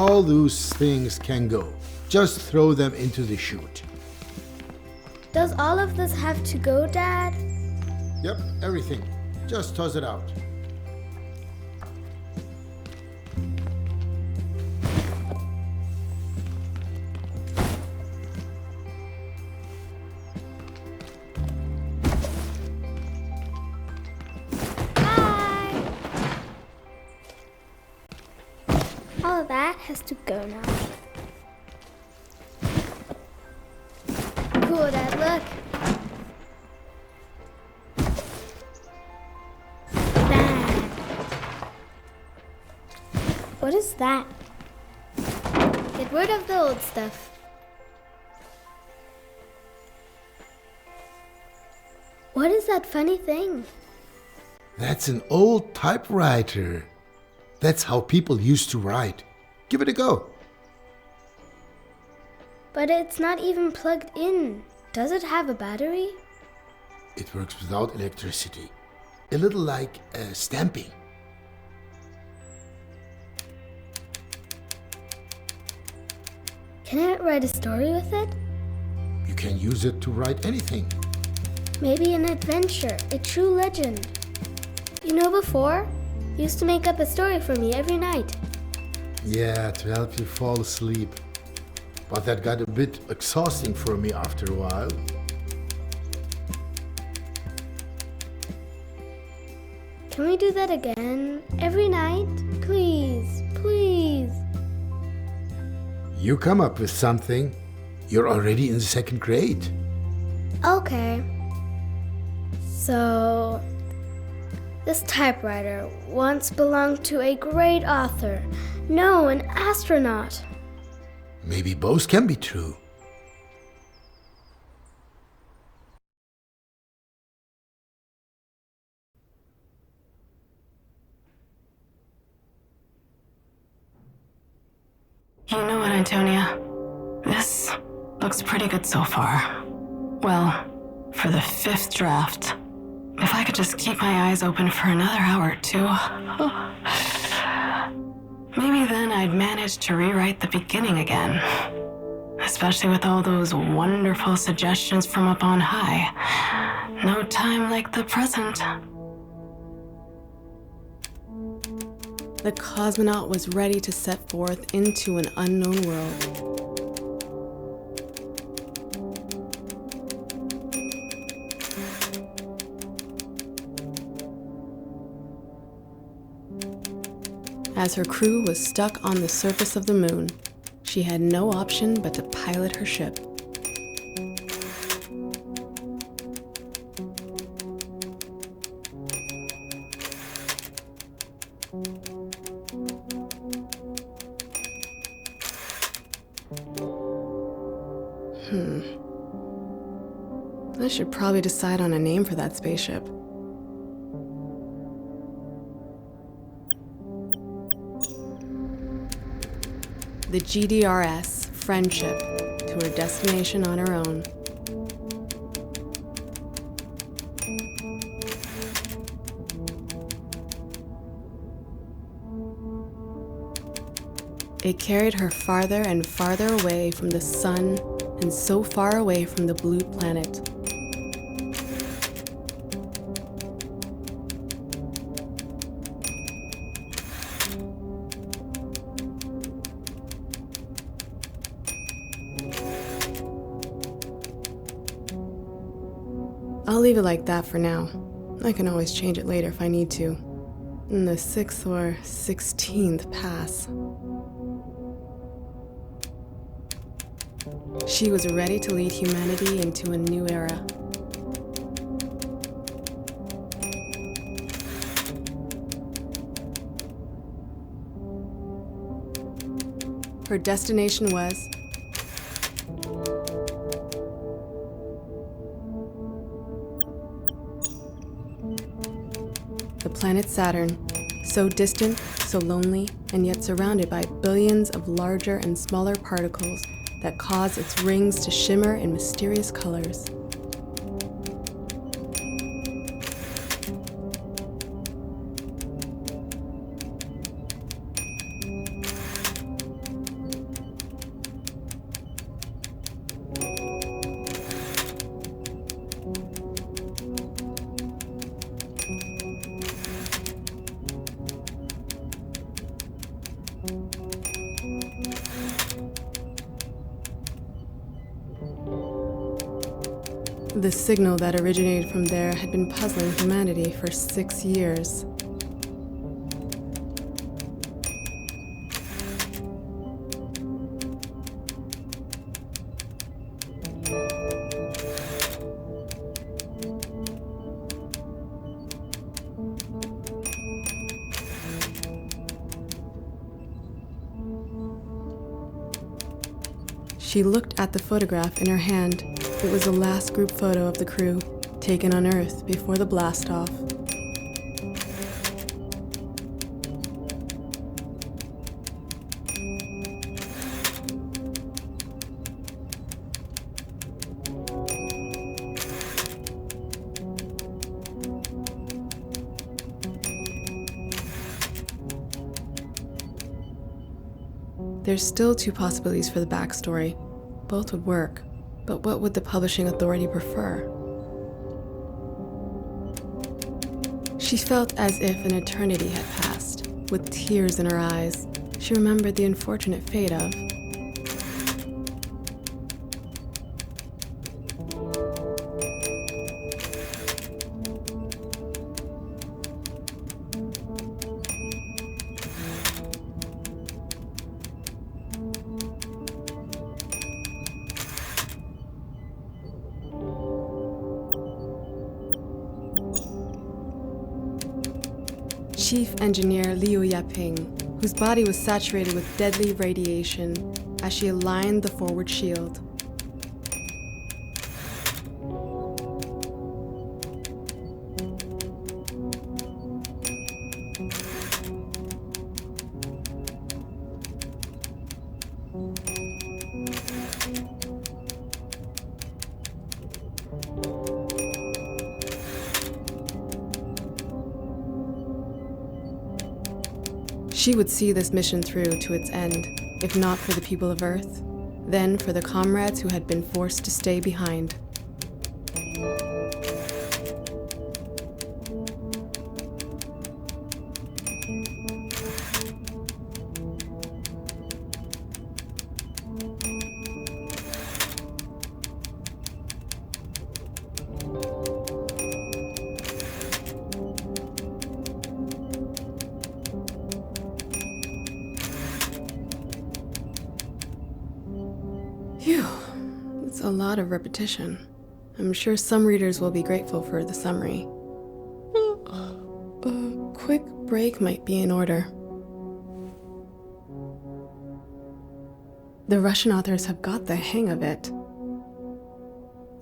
All those things can go. Just throw them into the chute. Does all of this have to go, Dad? Yep, everything. Just toss it out. Bye! All of that has to go now. Cool, Dad, look. Bad. What is that? Get rid of the old stuff. What is that funny thing? That's an old typewriter. That's how people used to write. Give it a go. But it's not even plugged in. Does it have a battery? It works without electricity. A little like stamping. Can I write a story with it? You can use it to write anything. Maybe an adventure, a true legend. You know, before, you used to make up a story for me every night. Yeah, to help you fall asleep. But that got a bit exhausting for me after a while. Can we do that again? Every night? Please, please. You come up with something. You're already in the second grade. Okay. So, this typewriter once belonged to a great author. No, an astronaut. Maybe both can be true. You know what, Antonia? This looks pretty good so far. Well, for the 5th draft. If I could just keep my eyes open for another hour or two. Maybe then I'd manage to rewrite the beginning again. Especially with all those wonderful suggestions from up on high. No time like the present. The cosmonaut was ready to set forth into an unknown world. As her crew was stuck on the surface of the moon, she had no option but to pilot her ship. I should probably decide on a name for that spaceship. The GDRS, Friendship, to her destination on her own. It carried her farther and farther away from the sun and so far away from the blue planet. I'll leave it like that for now. I can always change it later if I need to. In the 6th or 16th pass. She was ready to lead humanity into a new era. Her destination was the planet Saturn, so distant, so lonely, and yet surrounded by billions of larger and smaller particles that cause its rings to shimmer in mysterious colors. The signal that originated from there had been puzzling humanity for 6 years. She looked at the photograph in her hand. It was the last group photo of the crew, taken on Earth before the blast-off. There's still 2 possibilities for the backstory. Both would work, but what would the publishing authority prefer? She felt as if an eternity had passed. With tears in her eyes, she remembered the unfortunate fate of Chief Engineer Liu Yaping, whose body was saturated with deadly radiation as she aligned the forward shield. She would see this mission through to its end, if not for the people of Earth, then for the comrades who had been forced to stay behind. Phew, it's a lot of repetition. I'm sure some readers will be grateful for the summary. A quick break might be in order. The Russian authors have got the hang of it.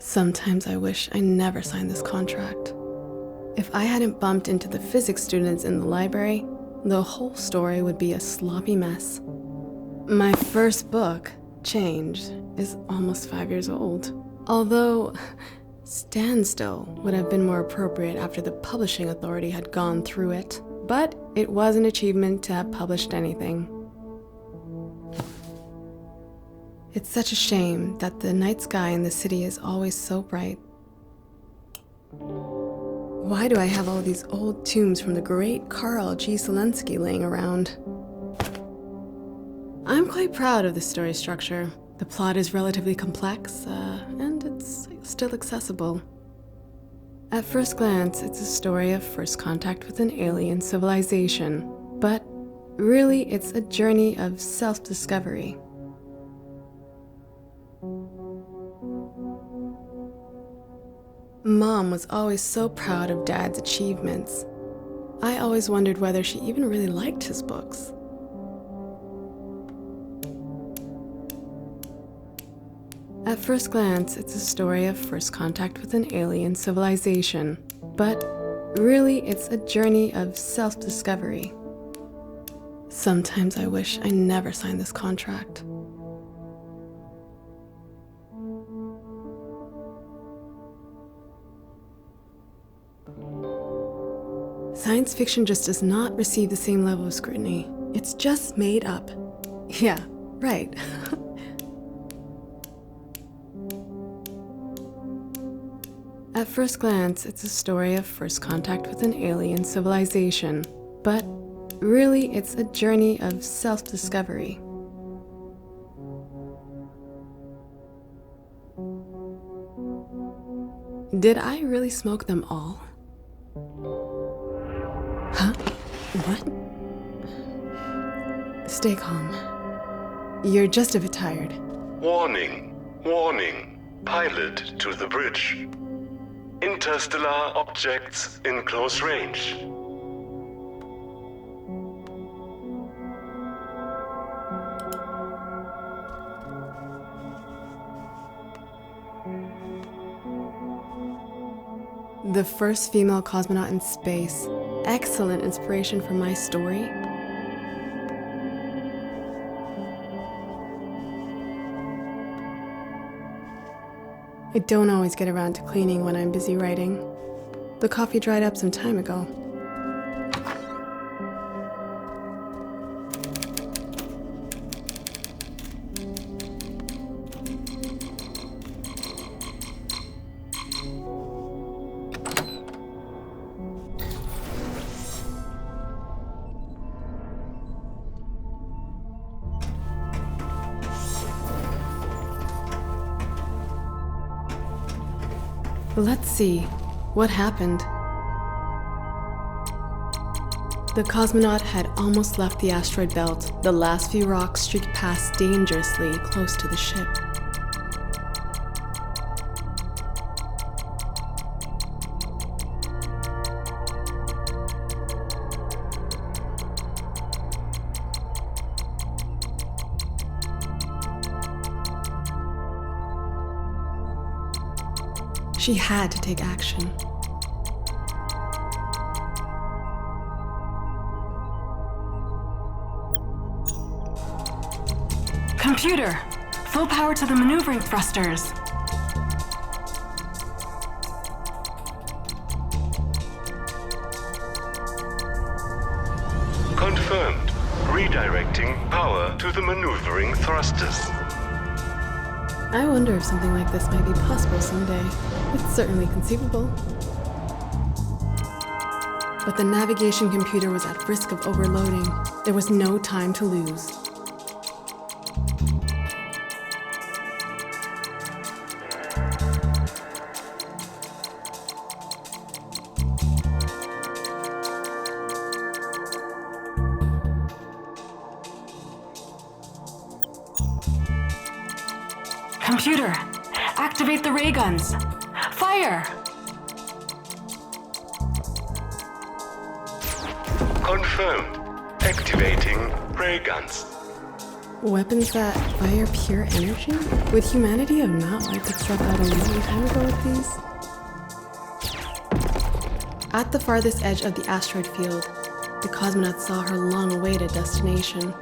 Sometimes I wish I never signed this contract. If I hadn't bumped into the physics students in the library, the whole story would be a sloppy mess. My first book, Change, is almost 5 years old. Although, Standstill would have been more appropriate after the publishing authority had gone through it. But it was an achievement to have published anything. It's such a shame that the night sky in the city is always so bright. Why do I have all these old tombs from the great Karl G. Zelensky laying around? I'm quite proud of the story structure. The plot is relatively complex, and it's still accessible. At first glance, it's a story of first contact with an alien civilization, but really it's a journey of self-discovery. Mom was always so proud of Dad's achievements. I always wondered whether she even really liked his books. At first glance, it's a story of first contact with an alien civilization, but really it's a journey of self-discovery. Sometimes I wish I never signed this contract. Science fiction just does not receive the same level of scrutiny. It's just made up. Yeah, right. At first glance, it's a story of first contact with an alien civilization, but really it's a journey of self-discovery. Did I really smoke them all? Huh? What? Stay calm. You're just a bit tired. Warning, warning. Pilot to the bridge. Interstellar objects in close range. The first female cosmonaut in space. Excellent inspiration for my story. I don't always get around to cleaning when I'm busy writing. The coffee dried up some time ago. Let's see. What happened? The cosmonaut had almost left the asteroid belt. The last few rocks streaked past dangerously close to the ship. She had to take action. Computer! Full power to the maneuvering thrusters. Confirmed. Redirecting power to the maneuvering thrusters. I wonder if something like this might be possible someday. It's certainly conceivable. But the navigation computer was at risk of overloading. There was no time to lose. Computer, activate the ray guns. Fire! Confirmed. Activating ray guns. Weapons that fire pure energy? Would humanity have not wiped itself out a long time ago with these? At the farthest edge of the asteroid field, the cosmonaut saw her long-awaited destination.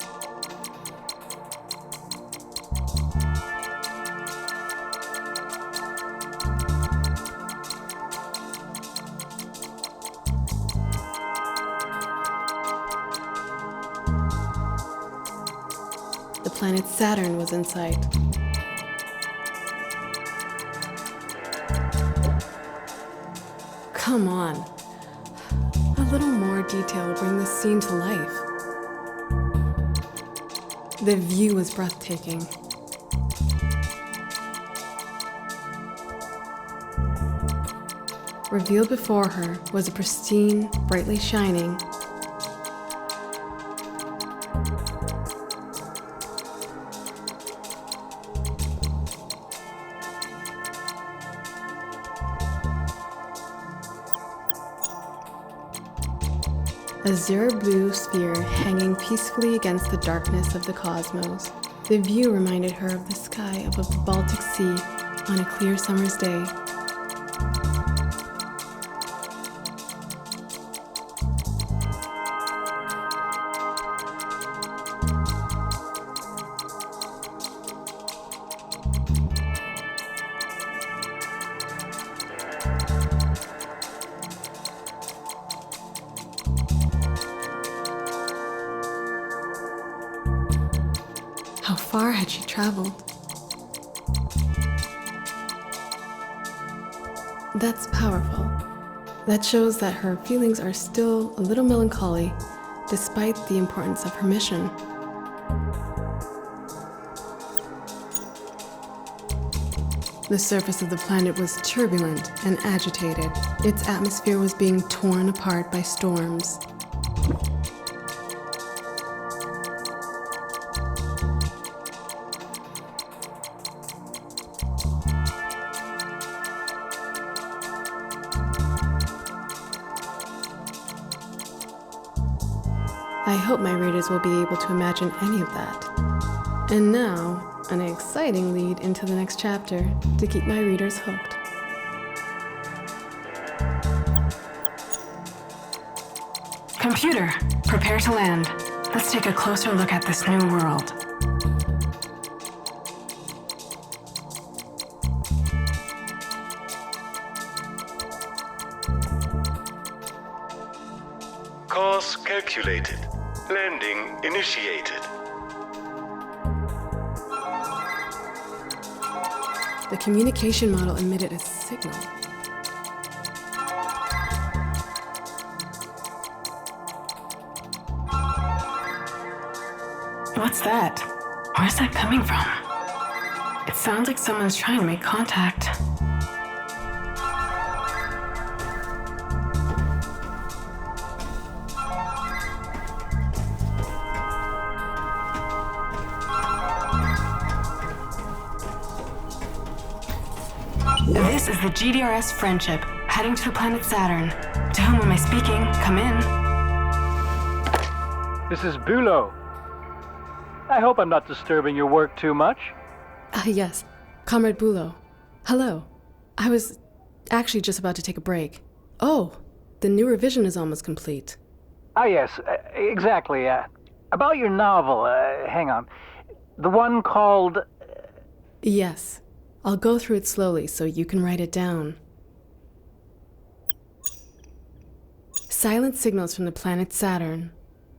The planet Saturn was in sight. Come on. A little more detail will bring this scene to life. The view was breathtaking. Revealed before her was a pristine, brightly shining, azure blue sphere hanging peacefully against the darkness of the cosmos. The view reminded her of the sky above the Baltic Sea on a clear summer's day. How far had she traveled? That's powerful. That shows that her feelings are still a little melancholy, despite the importance of her mission. The surface of the planet was turbulent and agitated. Its atmosphere was being torn apart by storms. I hope my readers will be able to imagine any of that. And now, an exciting lead into the next chapter to keep my readers hooked. Computer, prepare to land. Let's take a closer look at this new world. Course calculated. Landing initiated. The communication model emitted a signal. What's that? Where's that coming from? It sounds like someone's trying to make contact. This is the GDRS Friendship, heading to the planet Saturn. To whom am I speaking? Come in. This is Bulow. I hope I'm not disturbing your work too much. Yes, Comrade Bulow. Hello. I was actually just about to take a break. Oh, the new revision is almost complete. Yes, exactly. About your novel, hang on. The one called... Yes. I'll go through it slowly so you can write it down. Silent signals from the planet Saturn.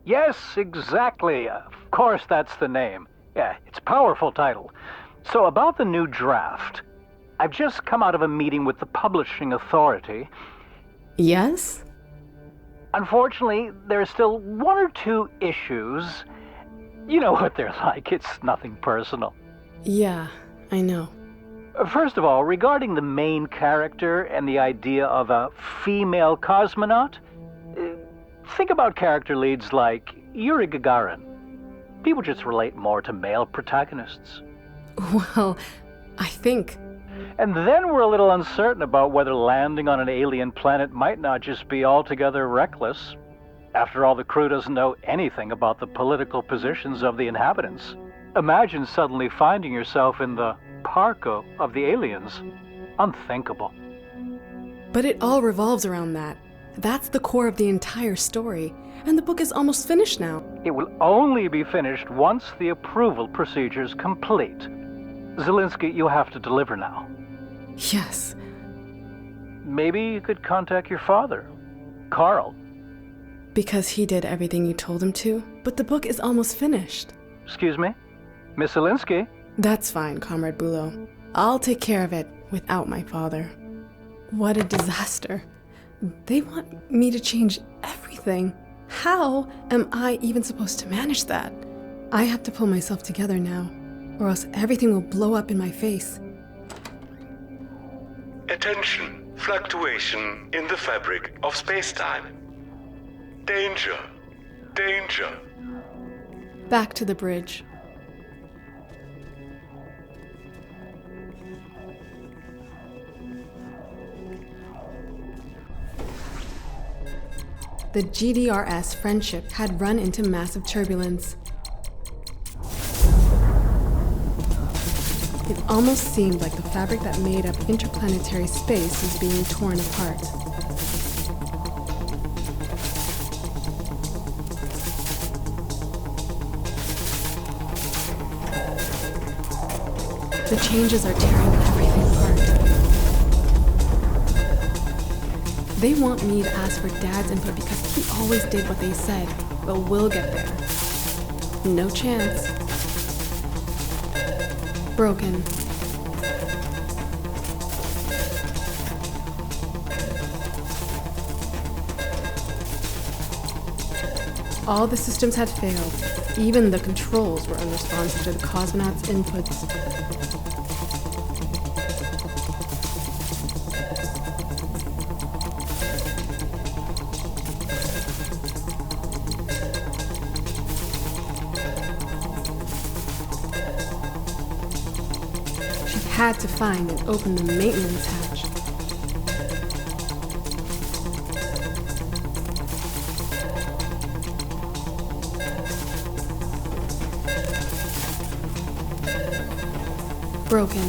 Yes, exactly. Of course, that's the name. Yeah, it's a powerful title. So about the new draft. I've just come out of a meeting with the publishing authority. Yes? Unfortunately, there are still one or two issues. You know what they're like. It's nothing personal. Yeah, I know. First of all, regarding the main character and the idea of a female cosmonaut, think about character leads like Yuri Gagarin. People just relate more to male protagonists. Well, I think... And then we're a little uncertain about whether landing on an alien planet might not just be altogether reckless. After all, the crew doesn't know anything about the political positions of the inhabitants. Imagine suddenly finding yourself in the parka of the aliens. Unthinkable. But it all revolves around that. That's the core of the entire story, and the book is almost finished now. It will only be finished once the approval procedure's complete. Zelinsky, you have to deliver now. Yes. Maybe you could contact your father, Carl. Because he did everything you told him to, but the book is almost finished. Excuse me? Miss Zelinsky? That's fine, Comrade Bulow. I'll take care of it without my father. What a disaster. They want me to change everything. How am I even supposed to manage that? I have to pull myself together now, or else everything will blow up in my face. Attention. Fluctuation in the fabric of space-time. Danger. Danger. Back to the bridge. The GDRS Friendship had run into massive turbulence. It almost seemed like the fabric that made up interplanetary space was being torn apart. The changes are tearing everything apart. They want me to ask for Dad's input because he always did what they said, but we'll get there. No chance. Broken. All the systems had failed. Even the controls were unresponsive to the cosmonauts' inputs. had to find and open the maintenance hatch. Broken.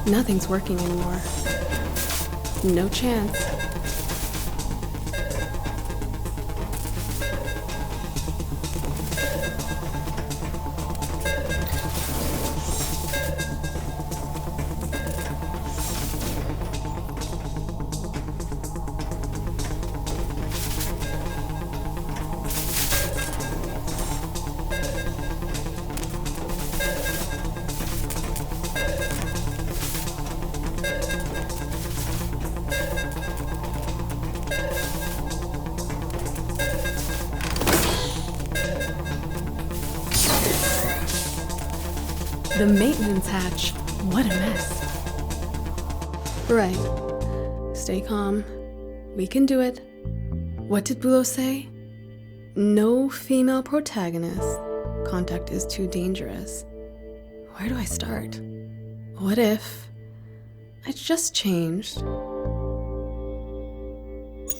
Nothing's working anymore. No chance. The maintenance hatch. What a mess. Right. Stay calm. We can do it. What did Bulo say? No female protagonist. Contact is too dangerous. Where do I start? What if I just changed?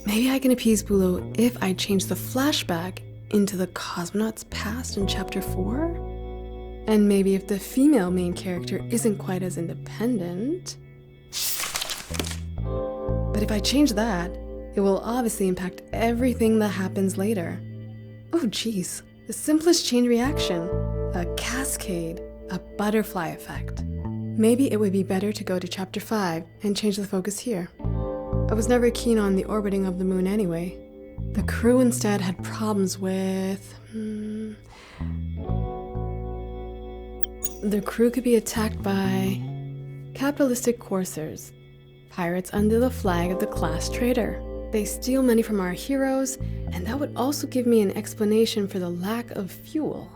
Maybe I can appease Bulo if I change the flashback into the cosmonaut's past in chapter 4? And maybe if the female main character isn't quite as independent. But if I change that, it will obviously impact everything that happens later. Oh geez, the simplest chain reaction. A cascade, a butterfly effect. Maybe it would be better to go to chapter 5 and change the focus here. I was never keen on the orbiting of the moon anyway. The crew instead had problems with... The crew could be attacked by capitalistic coursers, pirates under the flag of the class trader. They steal money from our heroes, and that would also give me an explanation for the lack of fuel.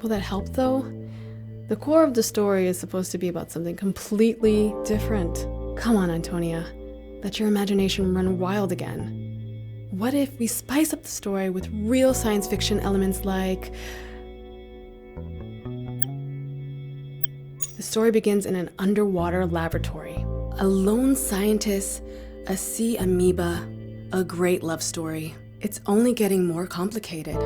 Will that help though? The core of the story is supposed to be about something completely different. Come on, Antonia. Let your imagination run wild again. What if we spice up the story with real science fiction elements like... The story begins in an underwater laboratory. A lone scientist, a sea amoeba, a great love story. It's only getting more complicated.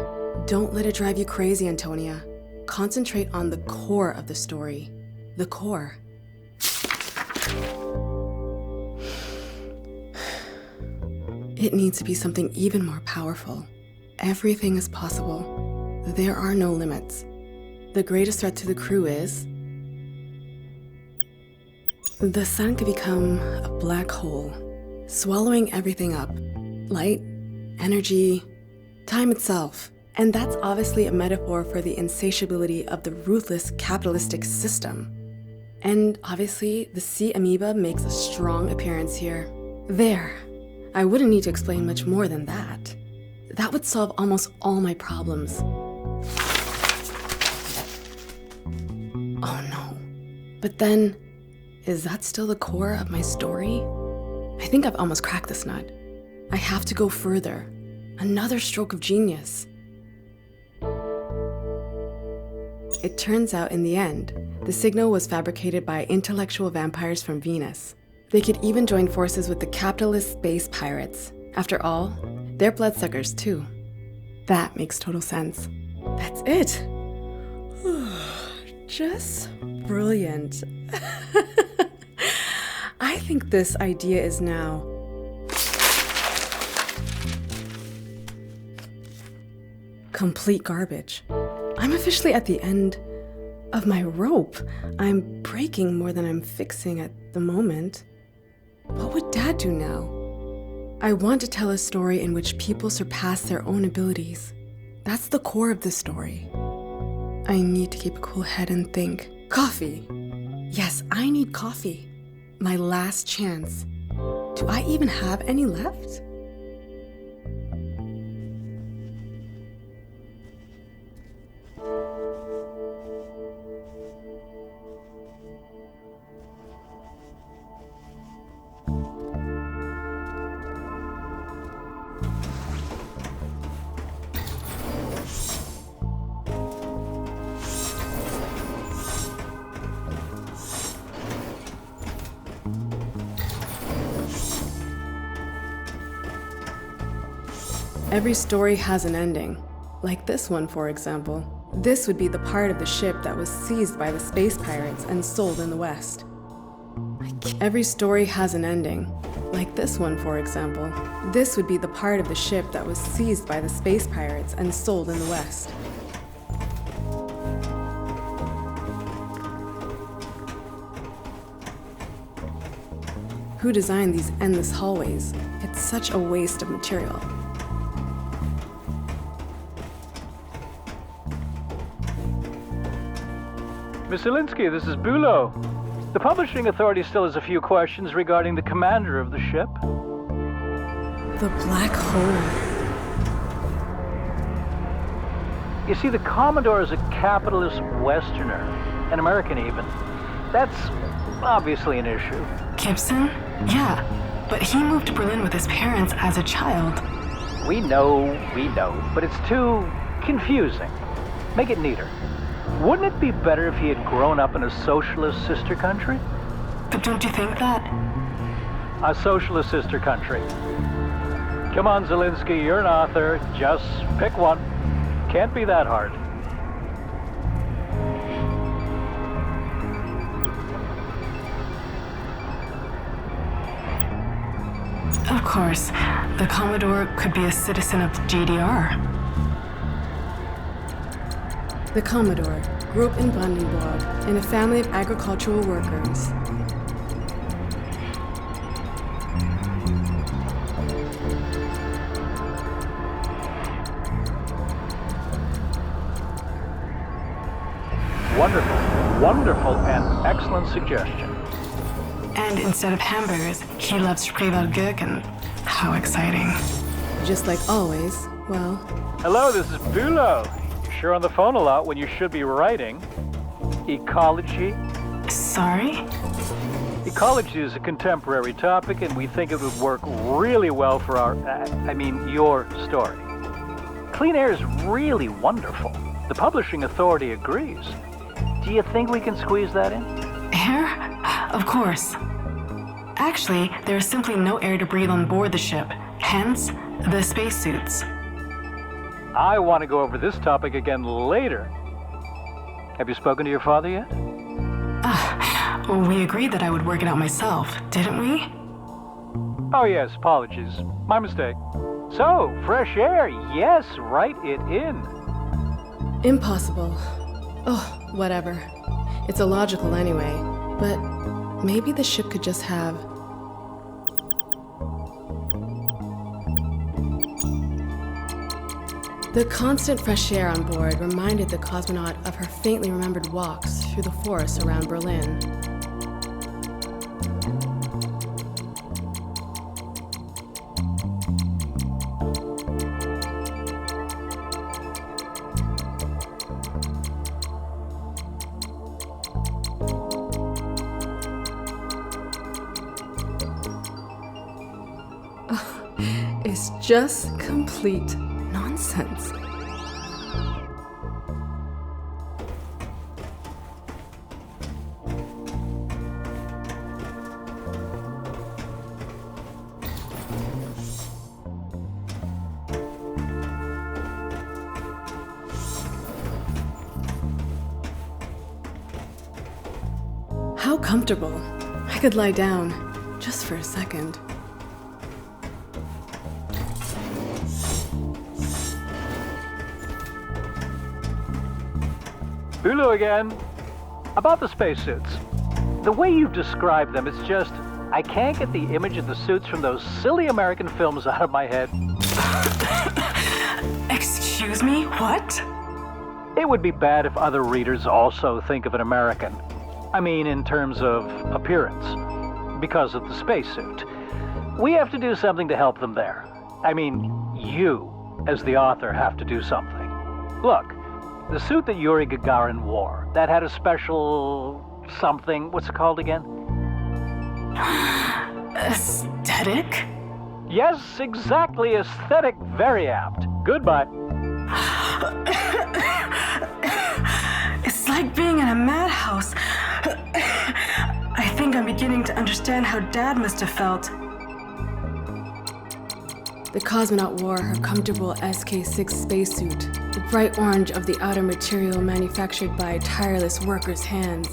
Don't let it drive you crazy, Antonia. Concentrate on the core of the story. The core. It needs to be something even more powerful. Everything is possible. There are no limits. The greatest threat to the crew is... The sun could become a black hole, swallowing everything up. Light, energy, time itself. And that's obviously a metaphor for the insatiability of the ruthless capitalistic system. And obviously, the sea amoeba makes a strong appearance here. There. I wouldn't need to explain much more than that. That would solve almost all my problems. Oh no. But then, is that still the core of my story? I think I've almost cracked this nut. I have to go further. Another stroke of genius. It turns out in the end, the signal was fabricated by intellectual vampires from Venus. They could even join forces with the capitalist space pirates. After all, they're bloodsuckers too. That makes total sense. That's it. Just brilliant. I think this idea is now complete garbage. I'm officially at the end of my rope. I'm breaking more than I'm fixing at the moment. What would Dad do now? I want to tell a story in which people surpass their own abilities. That's the core of the story. I need to keep a cool head and think. Coffee. Yes, I need coffee. My last chance. Do I even have any left? Every story has an ending. Like this one, for example. This would be the part of the ship that was seized by the space pirates and sold in the West. Every story has an ending. Like this one, for example. This would be the part of the ship that was seized by the space pirates and sold in the West. Who designed these endless hallways? It's such a waste of material. Miss Zielinski, this is Bulow. The publishing authority still has a few questions regarding the commander of the ship. The black hole. You see, the Commodore is a capitalist Westerner, an American even. That's obviously an issue. Gibson? Yeah, but he moved to Berlin with his parents as a child. We know, but it's too confusing. Make it neater. Wouldn't it be better if he had grown up in a socialist sister country? But don't you think that? A socialist sister country. Come on, Zielinski, you're an author. Just pick one. Can't be that hard. Of course, the Commodore could be a citizen of the GDR. The Commodore grew up in Brandenburg in a family of agricultural workers. Wonderful and excellent suggestion. And instead of hamburgers, he loves Spreewaldgurken. How exciting. Just like always, well, Hello, this is Bulow. You're sure on the phone a lot when you should be writing. Ecology? Sorry? Ecology is a contemporary topic, and we think it would work really well for your story. Clean air is really wonderful. The publishing authority agrees. Do you think we can squeeze that in? Air? Of course. Actually, there is simply no air to breathe on board the ship, hence the spacesuits. I want to go over this topic again later. Have you spoken to your father yet? Well, we agreed that I would work it out myself, didn't we? Oh yes, apologies. My mistake. So, fresh air, yes, write it in. impossible. Oh, whatever. It's illogical anyway, but maybe the ship could just have... The constant fresh air on board reminded the cosmonaut of her faintly remembered walks through the forests around Berlin. It's just complete nonsense. How comfortable. I could lie down just for a second. Hulu again. About the spacesuits. The way you've described them, it's just, I can't get the image of the suits from those silly American films out of my head. Excuse me? What? It would be bad if other readers also think of an American. I mean, in terms of appearance. Because of the spacesuit. We have to do something to help them there. I mean, you, as the author, have to do something. Look. The suit that Yuri Gagarin wore, that had a special something, what's it called again? Aesthetic? Yes, exactly, aesthetic, very apt. Goodbye. It's like being in a madhouse. I think I'm beginning to understand how Dad must have felt. The cosmonaut wore her comfortable SK-6 spacesuit, the bright orange of the outer material manufactured by tireless workers' hands.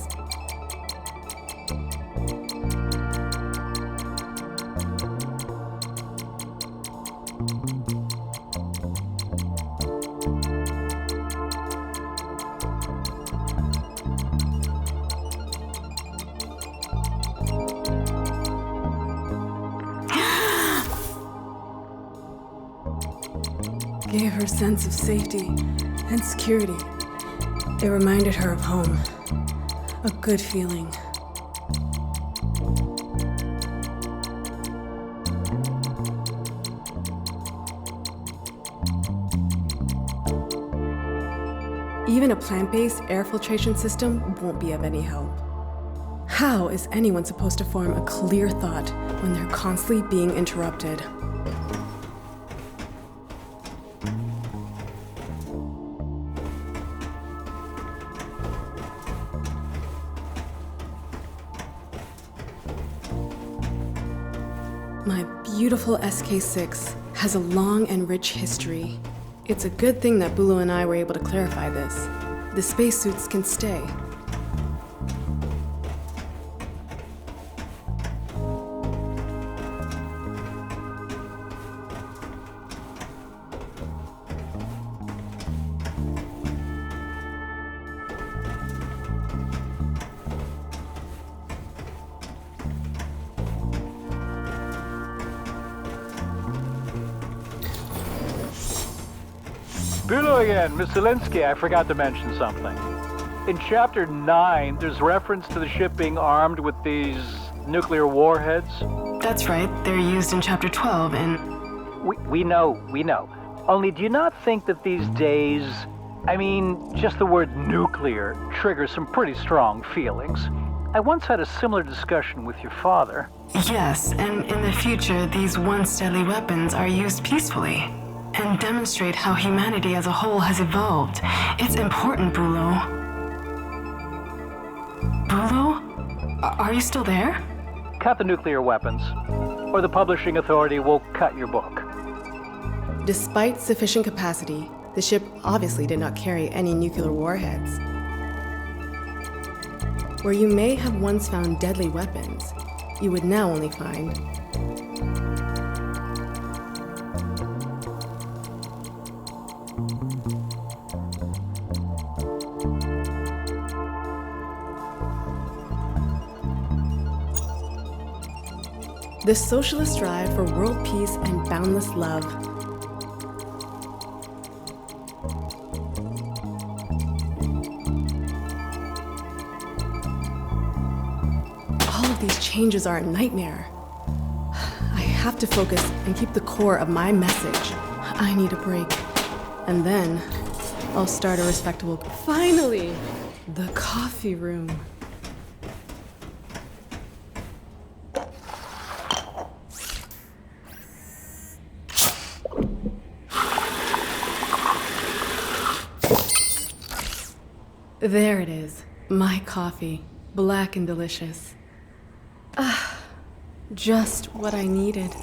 Gave her a sense of safety and security. It reminded her of home, a good feeling. Even a plant-based air filtration system won't be of any help. How is anyone supposed to form a clear thought when they're constantly being interrupted? My beautiful SK-6 has a long and rich history. It's a good thing that Bulu and I were able to clarify this. The spacesuits can stay. Bulu again, Miss Zelinsky, I forgot to mention something. In Chapter 9, there's reference to the ship being armed with these nuclear warheads. That's right, they're used in Chapter 12 and... We know. Only do you not think that these days, just the word nuclear triggers some pretty strong feelings? I once had a similar discussion with your father. Yes, and in the future, these once deadly weapons are used peacefully and demonstrate how humanity as a whole has evolved. It's important, Bulu. Bulu? Are you still there? Cut the nuclear weapons, or the publishing authority will cut your book. Despite sufficient capacity, the ship obviously did not carry any nuclear warheads. Where you may have once found deadly weapons, you would now only find the socialist drive for world peace and boundless love. All of these changes are a nightmare. I have to focus and keep the core of my message. I need a break. And then I'll start a respectable... Finally! The coffee room. There it is, my coffee, black and delicious. Just what I needed.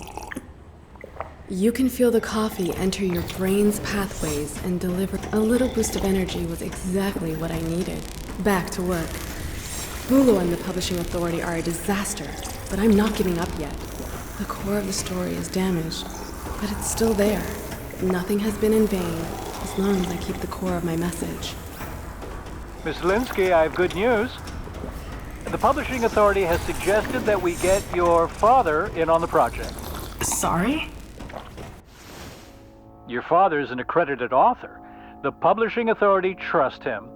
You can feel the coffee enter your brain's pathways and deliver a little boost of energy was exactly what I needed. Back to work. Bulu and the publishing authority are a disaster, but I'm not giving up yet. The core of the story is damaged, but it's still there. Nothing has been in vain as long as I keep the core of my message. Miss Linsky, I have good news. The publishing authority has suggested that we get your father in on the project. Sorry? Your father's an accredited author. The publishing authority trusts him.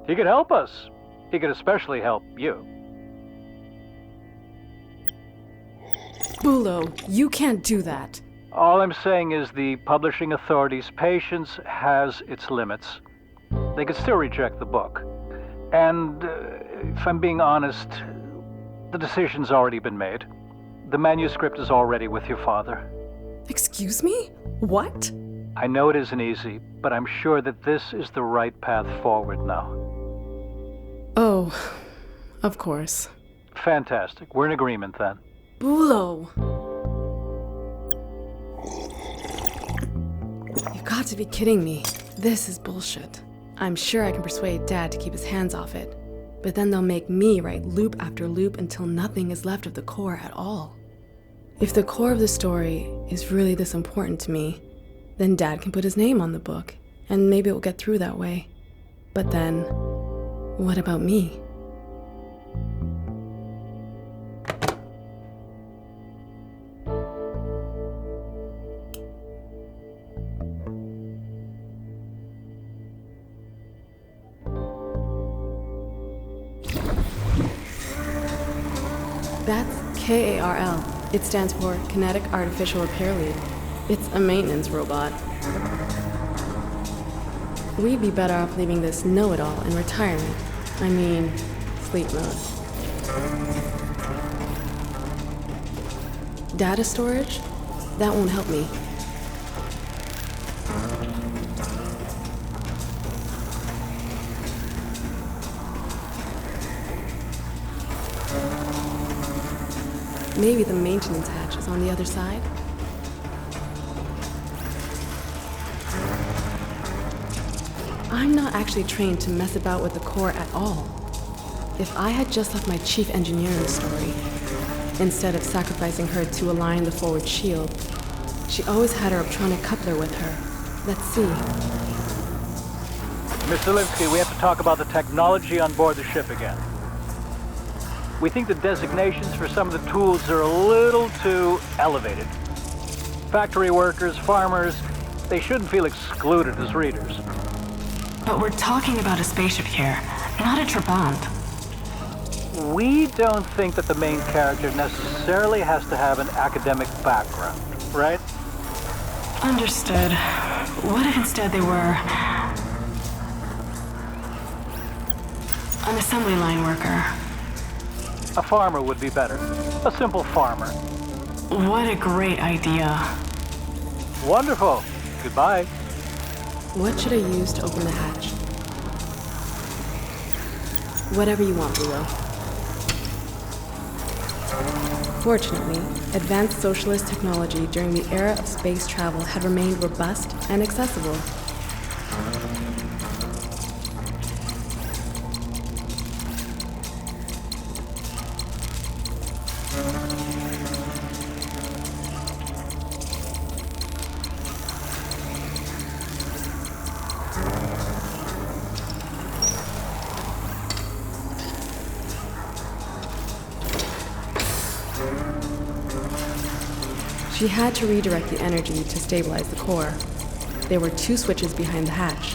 He could help us. He could especially help you. Bulu, you can't do that. All I'm saying is the publishing authority's patience has its limits. They could still reject the book. And if I'm being honest, the decision's already been made. The manuscript is already with your father. Excuse me? What? I know it isn't easy, but I'm sure that this is the right path forward now. Oh, of course. Fantastic. We're in agreement then. Bulu! You've got to be kidding me. This is bullshit. I'm sure I can persuade Dad to keep his hands off it, but then they'll make me write loop after loop until nothing is left of the core at all. If the core of the story is really this important to me, then Dad can put his name on the book, and maybe it will get through that way. But then, what about me? That's KARL. It stands for Kinetic Artificial Repair Lead. It's a maintenance robot. We'd be better off leaving this know-it-all in retirement. I mean, sleep mode. Data storage? That won't help me. Maybe the maintenance hatch is on the other side? I'm not actually trained to mess about with the core at all. If I had just left my chief engineer in the story, instead of sacrificing her to align the forward shield, she always had her optronic coupler with her. Let's see. Mr. Linsky, we have to talk about the technology on board the ship again. We think the designations for some of the tools are a little too elevated. Factory workers, farmers, they shouldn't feel excluded as readers. But we're talking about a spaceship here, not a trabant. We don't think that the main character necessarily has to have an academic background, right? Understood. What if instead they were an assembly line worker? A farmer would be better. A simple farmer. What a great idea. Wonderful. Goodbye. What should I use to open the hatch? Whatever you want, Lilo. Fortunately, advanced socialist technology during the era of space travel had remained robust and accessible. She had to redirect the energy to stabilize the core. There were 2 switches behind the hatch.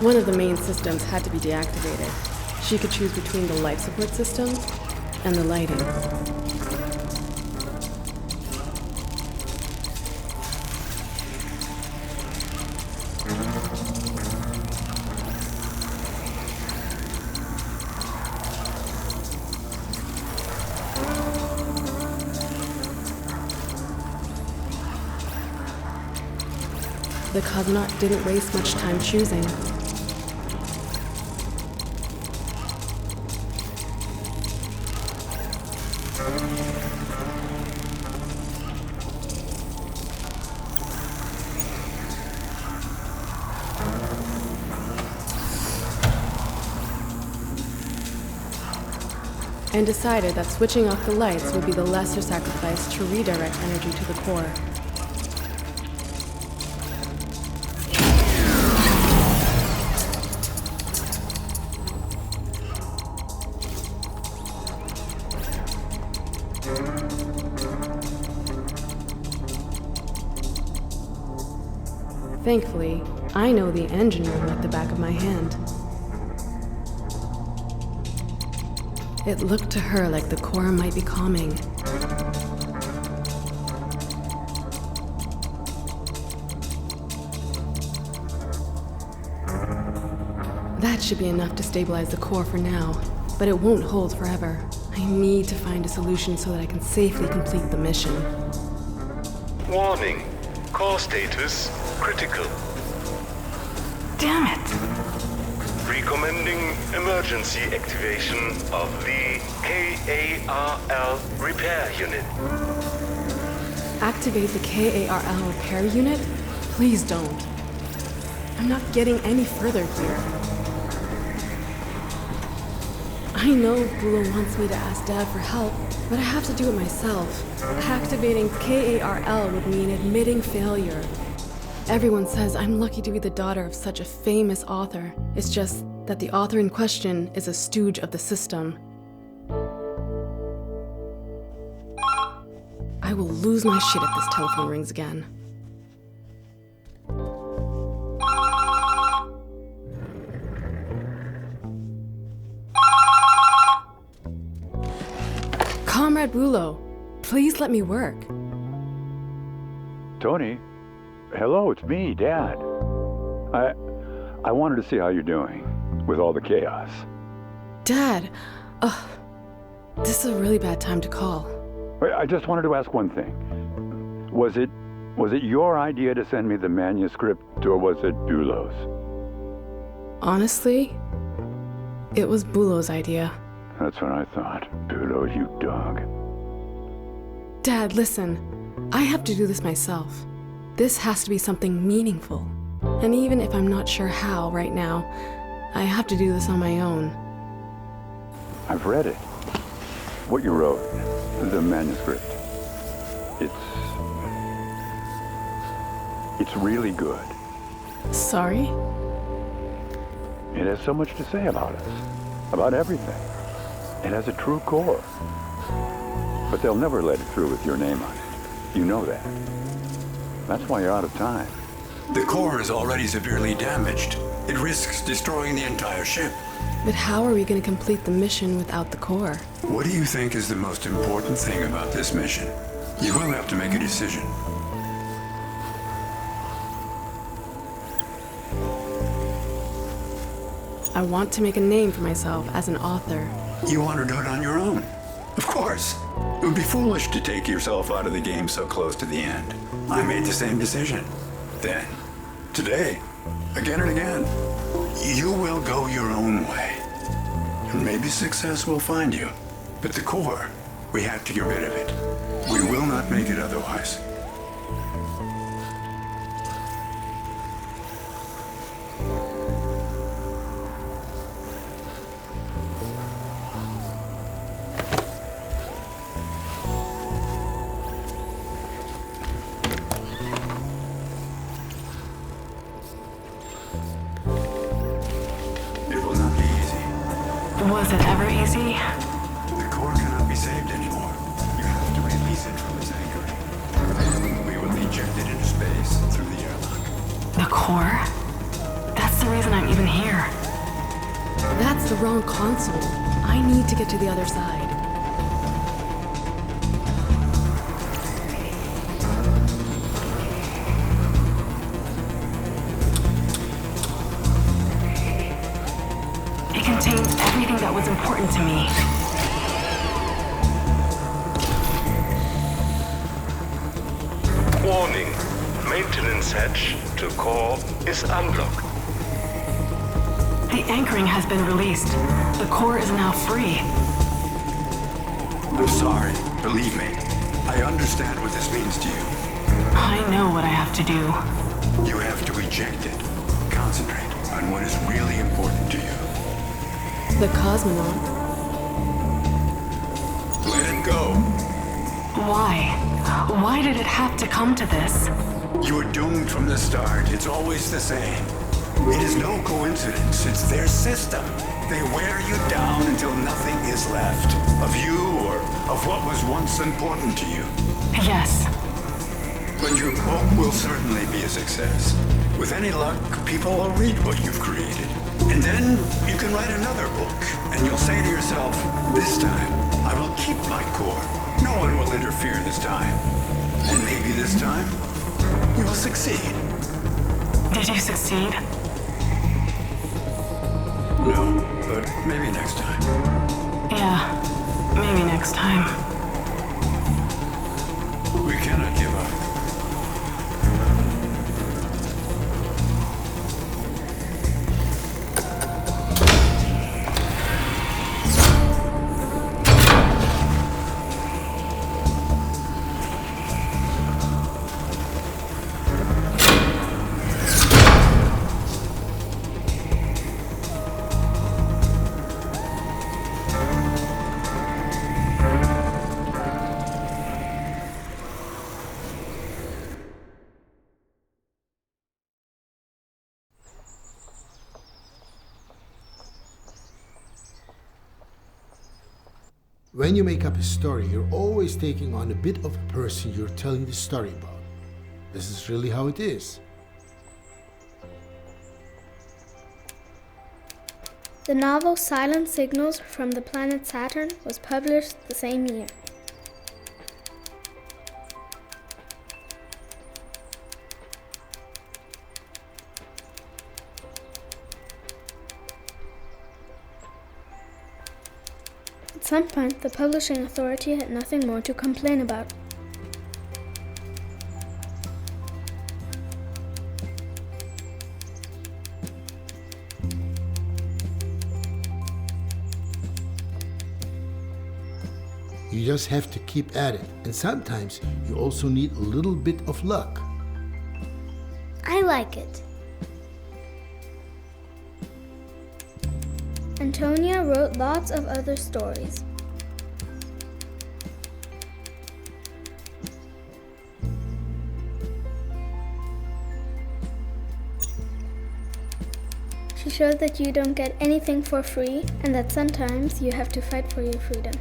One of the main systems had to be deactivated. She could choose between the life support system and the lighting. The cosmonaut didn't waste much time choosing. And decided that switching off the lights would be the lesser sacrifice to redirect energy to the core. Thankfully, I know the engine room like the back of my hand. It looked to her like the core might be calming. That should be enough to stabilize the core for now, but it won't hold forever. I need to find a solution so that I can safely complete the mission. Warning. Core status critical. Damn it. Recommending emergency activation of the KARL repair unit. Activate the KARL repair unit? Please don't. I'm not getting any further here. I know Bulo wants me to ask Dad for help, but I have to do it myself. Activating KARL would mean admitting failure. Everyone says I'm lucky to be the daughter of such a famous author. It's just that the author in question is a stooge of the system. I will lose my shit if this telephone rings again. Comrade Bulo, please let me work. Tony? Hello, it's me, Dad. I wanted to see how you're doing with all the chaos. Dad, this is a really bad time to call. I just wanted to ask one thing. Was it your idea to send me the manuscript, or was it Bulo's? Honestly, it was Bulo's idea. That's what I thought. Bulo, you dog. Dad, listen. I have to do this myself. This has to be something meaningful. And even if I'm not sure how right now, I have to do this on my own. I've read it. What you wrote. The manuscript. It's really good. Sorry? It has so much to say about us. About everything. It has a true core. But they'll never let it through with your name on it. You know that. That's why you're out of time. The core is already severely damaged. It risks destroying the entire ship. But how are we going to complete the mission without the core? What do you think is the most important thing about this mission? You will have to make a decision. I want to make a name for myself as an author. You want to do it on your own? Of course. It would be foolish to take yourself out of the game so close to the end. I made the same decision. Then, today, again and again, you will go your own way. And maybe success will find you. But the core, we have to get rid of it. We will not make it otherwise. Was it ever easy? The core cannot be saved anymore. You have to release it from its anchoring. Then we will eject it into space through the airlock. The core? That's the reason I'm even here. That's the wrong console. I need to get to the other side. It contains everything that was important to me. Warning. Maintenance hatch to core is unlocked. The anchoring has been released. The core is now free. I'm sorry. Believe me. I understand what this means to you. I know what I have to do. You have to eject it. Concentrate on what is really important to you. The cosmonaut. Let it go. Why? Why did it have to come to this? You were doomed from the start. It's always the same. It is no coincidence. It's their system. They wear you down until nothing is left of you or of what was once important to you. Yes. But your book will certainly be a success. With any luck, people will read what you've created. And then you can write another book, and you'll say to yourself, this time, I will keep my core. No one will interfere this time. And maybe this time, you will succeed. Did you succeed? No, but maybe next time. Yeah, maybe next time. We cannot give up. When you make up a story, you're always taking on a bit of a person you're telling the story about. This is really how it is. The novel Silent Signals from the Planet Saturn was published the same year. At some point, the publishing authority had nothing more to complain about. You just have to keep at it, and sometimes you also need a little bit of luck. I like it. Antonia wrote lots of other stories. She showed that you don't get anything for free and that sometimes you have to fight for your freedom.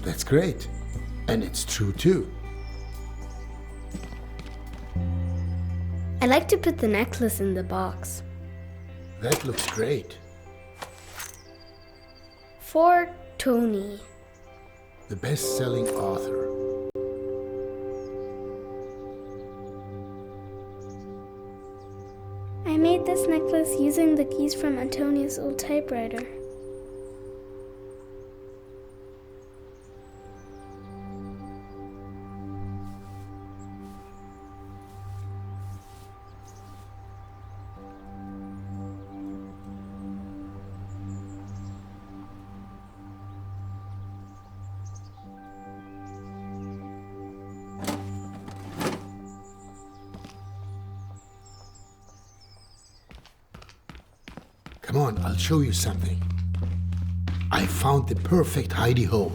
That's great. And it's true too. I like to put the necklace in the box. That looks great. For Tony. The best-selling author. I made this necklace using the keys from Antonia's old typewriter. Come on, I'll show you something. I found the perfect hidey hole.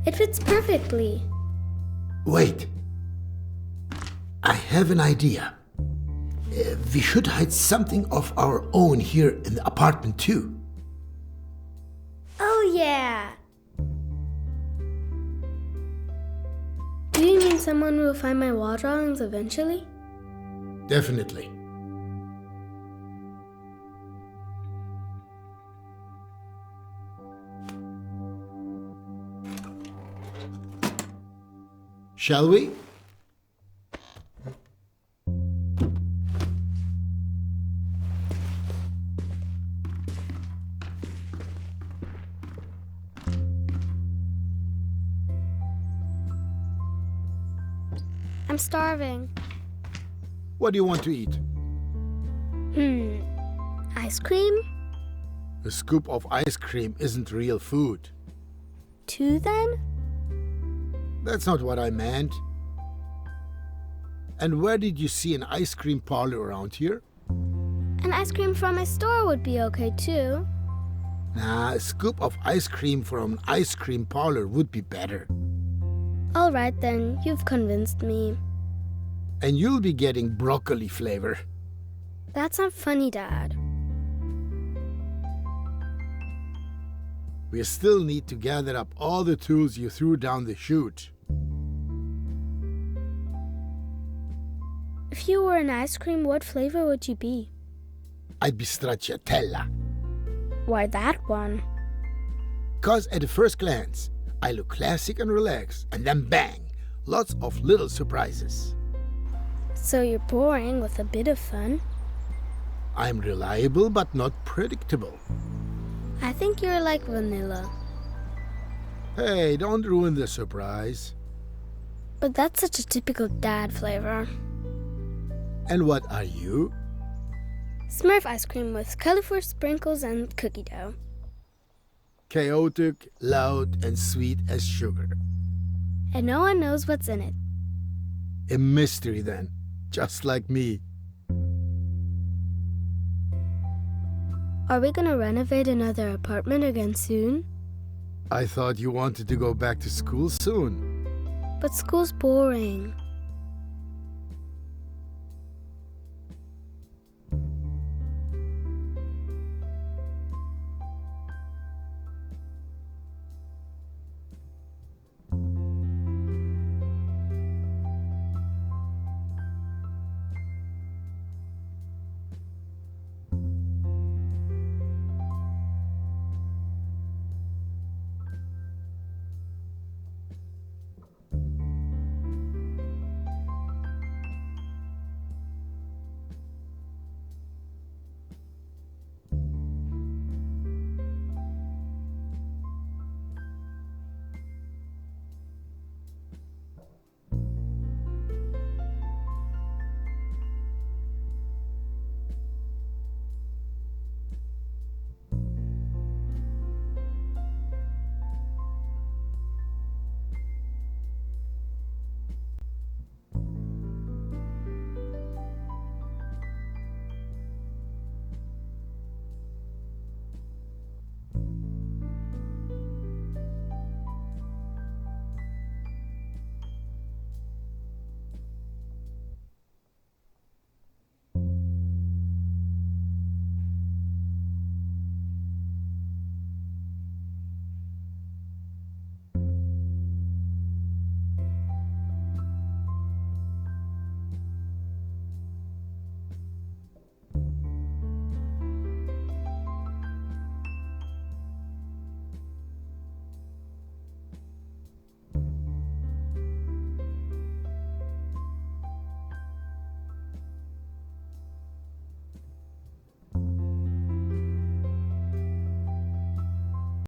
It fits perfectly. Wait. I have an idea. We should hide something of our own here in the apartment too. Oh yeah. Do you mean someone will find my wall drawings eventually? Definitely. Shall we? I'm starving. What do you want to eat? Ice cream? A scoop of ice cream isn't real food. 2 then? That's not what I meant. And where did you see an ice cream parlor around here? An ice cream from my store would be okay too. Nah, a scoop of ice cream from an ice cream parlor would be better. Alright then, you've convinced me. And you'll be getting broccoli flavor. That's not funny, Dad. We still need to gather up all the tools you threw down the chute. If you were an ice cream, what flavor would you be? I'd be stracciatella. Why that one? 'Cause at the first glance, I look classic and relaxed, and then bang, lots of little surprises. So you're boring with a bit of fun? I'm reliable but not predictable. I think you're like vanilla. Hey, don't ruin the surprise. But that's such a typical dad flavor. And what are you? Smurf ice cream with colorful sprinkles and cookie dough. Chaotic, loud, and sweet as sugar. And no one knows what's in it. A mystery then, just like me. Are we gonna renovate another apartment again soon? I thought you wanted to go back to school soon. But school's boring.